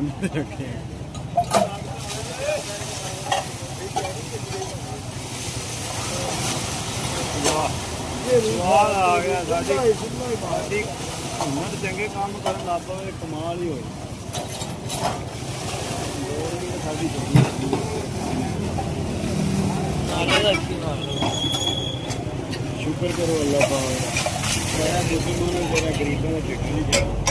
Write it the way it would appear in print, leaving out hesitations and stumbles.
ਦੁਕਾਨ ਤੇ ਰੱਖੇ ਵਾਹ ਆ ਗਿਆ ਸਾਡੀ ਹੁਣ ਚੰਗੇ ਕੰਮ ਕਰਨ ਲੱਗ ਪਵੇ ਕਮਾਲ ਹੀ ਹੋਈ ਸਾਡੀ ਸ਼ੁਕਰ ਕਰੋ ਅੱਲਾਹ ਪਾਕ ਮੇਰਾ ਦੁਸ਼ਮਣ ਜਿਹੜਾ ਗਰੀਬਾਂ ਦਾ ਟਿਕਟ ਨਹੀਂ ਗਿਆ